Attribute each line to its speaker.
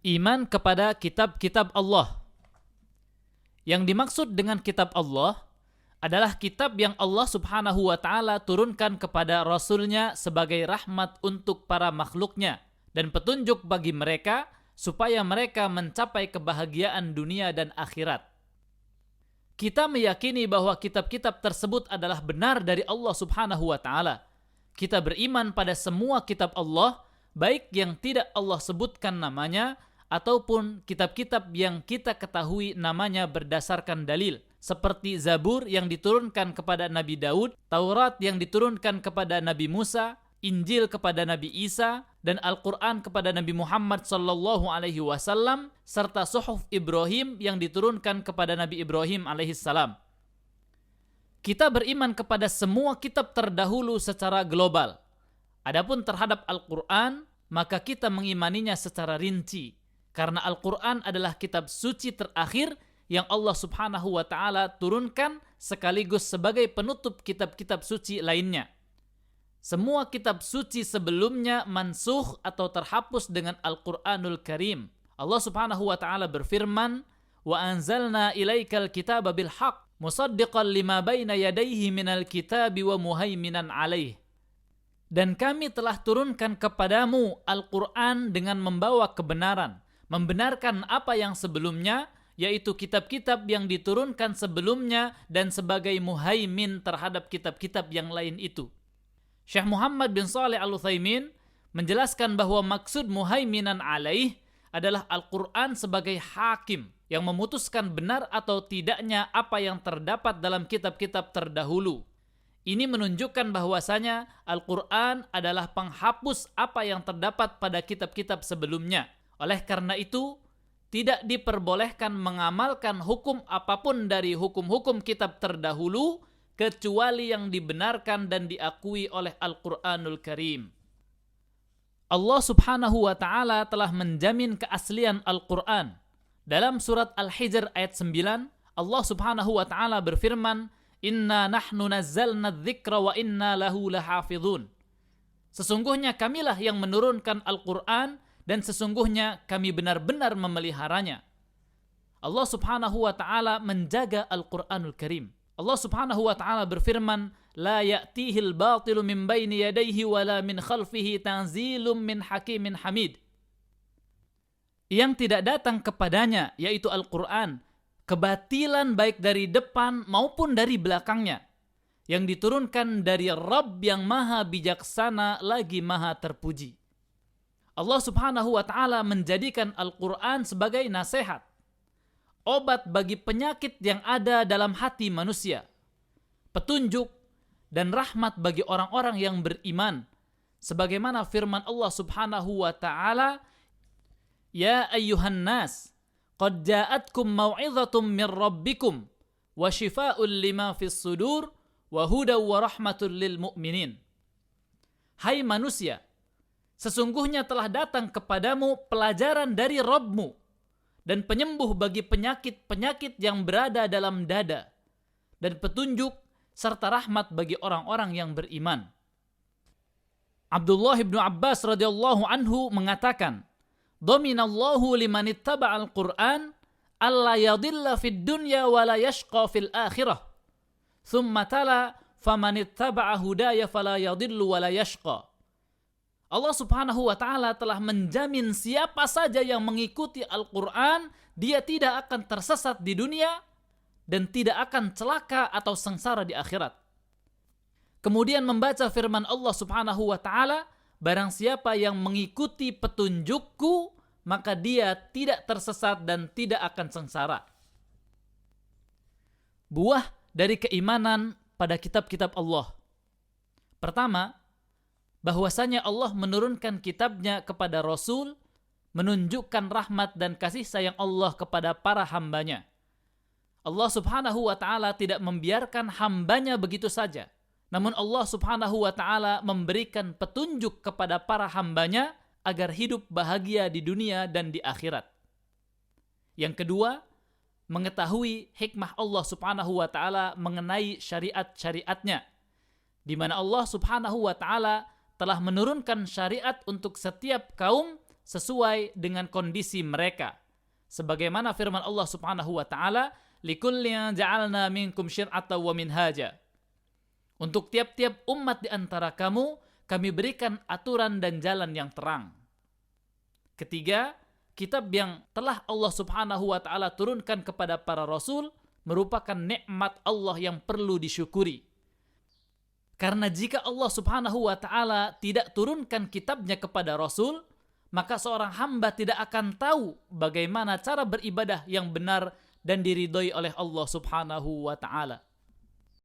Speaker 1: Iman kepada kitab-kitab Allah. Yang dimaksud dengan kitab Allah adalah kitab yang Allah Subhanahu wa ta'ala turunkan kepada Rasulnya sebagai rahmat untuk para makhluknya dan petunjuk bagi mereka supaya mereka mencapai kebahagiaan dunia dan akhirat. Kita meyakini bahwa kitab-kitab tersebut adalah benar dari Allah Subhanahu wa ta'ala. Kita beriman pada semua kitab Allah, baik yang tidak Allah sebutkan namanya ataupun kitab-kitab yang kita ketahui namanya berdasarkan dalil, seperti Zabur yang diturunkan kepada Nabi Daud, Taurat yang diturunkan kepada Nabi Musa, Injil kepada Nabi Isa, dan Al-Quran kepada Nabi Muhammad sallallahu alaihi wasallam, serta Suhuf Ibrahim yang diturunkan kepada Nabi Ibrahim alaihi salam. Kita beriman kepada semua kitab terdahulu secara global. Adapun terhadap Al-Quran, maka kita mengimaninya secara rinci. Karena Al-Quran adalah kitab suci terakhir yang Allah Subhanahu wa ta'ala turunkan sekaligus sebagai penutup kitab-kitab suci lainnya. Semua kitab suci sebelumnya mansukh atau terhapus dengan Al-Quranul Karim. Allah Subhanahu wa ta'ala berfirman, "Wa anzalna ilaikal kitaba bil haqq musaddiqan lima baina yadayhi minal kitabi wa muhaiminan alaih." Dan kami telah turunkan kepadamu Al-Quran dengan membawa kebenaran, membenarkan apa yang sebelumnya, yaitu kitab-kitab yang diturunkan sebelumnya dan sebagai muhaimin terhadap kitab-kitab yang lain itu. Syekh Muhammad bin Shalih Al-Utsaimin menjelaskan bahwa maksud muhaiminan alaih adalah Al-Quran sebagai hakim yang memutuskan benar atau tidaknya apa yang terdapat dalam kitab-kitab terdahulu. Ini menunjukkan bahwasanya Al-Quran adalah penghapus apa yang terdapat pada kitab-kitab sebelumnya. Oleh karena itu, tidak diperbolehkan mengamalkan hukum apapun dari hukum-hukum kitab terdahulu kecuali yang dibenarkan dan diakui oleh Al-Quranul Karim. Allah Subhanahu wa ta'ala telah menjamin keaslian Al-Quran. Dalam surat Al-Hijr ayat 9, Allah Subhanahu wa ta'ala berfirman, "Inna nahnu nazzalna dzikra wa inna lahu lahafidhun." Sesungguhnya kamilah yang menurunkan Al-Quran dan sesungguhnya kami benar-benar memeliharanya. Allah Subhanahu wa ta'ala menjaga Al-Quranul Karim. Allah Subhanahu wa ta'ala berfirman, "La ya'tihil batilu min baini yadayhi wa la min khalfihi tanzilum min hakimin hamid." Yang tidak datang kepadanya, yaitu Al-Quran, kebatilan baik dari depan maupun dari belakangnya, yang diturunkan dari Rabb yang maha bijaksana lagi maha terpuji. Allah Subhanahu wa ta'ala menjadikan Al-Quran sebagai nasihat, obat bagi penyakit yang ada dalam hati manusia, petunjuk dan rahmat bagi orang-orang yang beriman. Sebagaimana firman Allah Subhanahu wa ta'ala, "Ya ayyuhan nas, qad ja'atkum mau'izatum min rabbikum wa shifaa'un lima fis sudur wa hudaw wa rahmatul lil mu'minin." Hai manusia, sesungguhnya telah datang kepadamu pelajaran dari Rabbmu dan penyembuh bagi penyakit-penyakit yang berada dalam dada, dan petunjuk serta rahmat bagi orang-orang yang beriman. Abdullah bin Abbas radhiyallahu anhu mengatakan, "Dhaminallahu liman ittaba'al Qur'an alla yadilla fid dunya wa la yashqa fil akhirah." Thumma tala, "Faman ittaba'a hudaya fala yadillu wa la yashqa." Allah Subhanahu wa ta'ala telah menjamin siapa saja yang mengikuti Al-Quran, dia tidak akan tersesat di dunia dan tidak akan celaka atau sengsara di akhirat. Kemudian membaca firman Allah Subhanahu wa ta'ala, "Barang siapa yang mengikuti petunjukku, maka dia tidak tersesat dan tidak akan sengsara." Buah dari keimanan pada kitab-kitab Allah. Pertama, bahwasanya Allah menurunkan kitabnya kepada Rasul, menunjukkan rahmat dan kasih sayang Allah kepada para hambanya. Allah Subhanahu wa ta'ala tidak membiarkan hambanya begitu saja. Namun Allah Subhanahu wa ta'ala memberikan petunjuk kepada para hambanya agar hidup bahagia di dunia dan di akhirat. Yang kedua, mengetahui hikmah Allah Subhanahu wa ta'ala mengenai syariat-syariatnya, di mana Allah Subhanahu wa ta'ala telah menurunkan syariat untuk setiap kaum sesuai dengan kondisi mereka. Sebagaimana firman Allah Subhanahu wa taala, "Likullin ja'alna minkum syir'atan wa minhaja." Untuk tiap-tiap umat di antara kamu, kami berikan aturan dan jalan yang terang. Ketiga, kitab yang telah Allah Subhanahu wa taala turunkan kepada para rasul merupakan nikmat Allah yang perlu disyukuri. Karena jika Allah Subhanahu wa taala tidak turunkan kitabnya kepada rasul, maka seorang hamba tidak akan tahu bagaimana cara beribadah yang benar dan diridhoi oleh Allah Subhanahu wa taala.